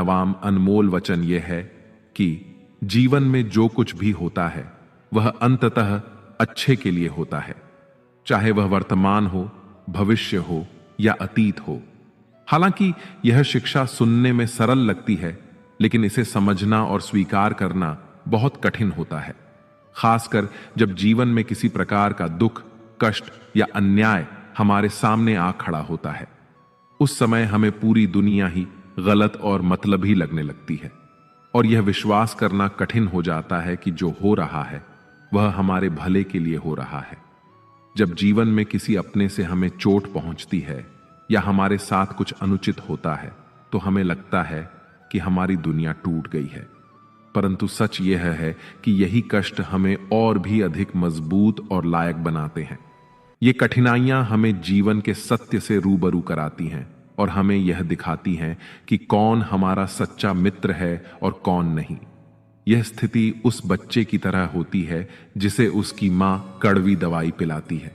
नवाम अनमोल वचन यह है कि जीवन में जो कुछ भी होता है वह अंततः अच्छे के लिए होता है, चाहे वह वर्तमान हो, भविष्य हो या अतीत हो। हालांकि यह शिक्षा सुनने में सरल लगती है, लेकिन इसे समझना और स्वीकार करना बहुत कठिन होता है, खासकर जब जीवन में किसी प्रकार का दुख, कष्ट या अन्याय हमारे सामने आ खड़ा होता है। उस समय हमें पूरी दुनिया ही गलत और मतलबी लगने लगती है और यह विश्वास करना कठिन हो जाता है कि जो हो रहा है वह हमारे भले के लिए हो रहा है। जब जीवन में किसी अपने से हमें चोट पहुंचती है या हमारे साथ कुछ अनुचित होता है तो हमें लगता है कि हमारी दुनिया टूट गई है, परंतु सच यह है कि यही कष्ट हमें और भी अधिक मजबूत और लायक बनाते हैं। ये कठिनाइयां हमें जीवन के सत्य से रूबरू कराती हैं और हमें यह दिखाती हैं कि कौन हमारा सच्चा मित्र है और कौन नहीं। यह स्थिति उस बच्चे की तरह होती है जिसे उसकी मां कड़वी दवाई पिलाती है।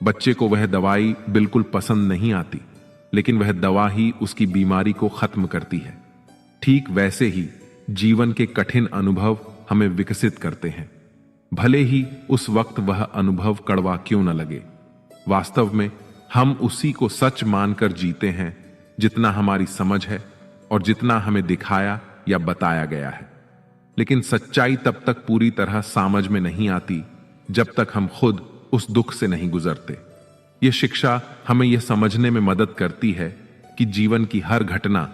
बच्चे को वह दवाई बिल्कुल पसंद नहीं आती, लेकिन वह दवा ही उसकी बीमारी को खत्म करती है। ठीक वैसे ही जीवन के कठिन अनुभव हमें विकसित करते हैं, भले ही उस वक्त वह अनुभव कड़वा क्यों न लगे। वास्तव में हम उसी को सच मानकर जीते हैं जितना हमारी समझ है और जितना हमें दिखाया या बताया गया है। लेकिन सच्चाई तब तक पूरी तरह समझ में नहीं आती जब तक हम खुद उस दुख से नहीं गुजरते। यह शिक्षा हमें यह समझने में मदद करती है कि जीवन की हर घटना,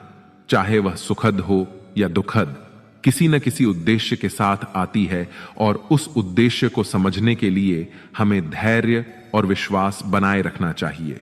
चाहे वह सुखद हो या दुखद, किसी न किसी उद्देश्य के साथ आती है और उस उद्देश्य को समझने के लिए हमें धैर्य और विश्वास बनाए रखना चाहिए।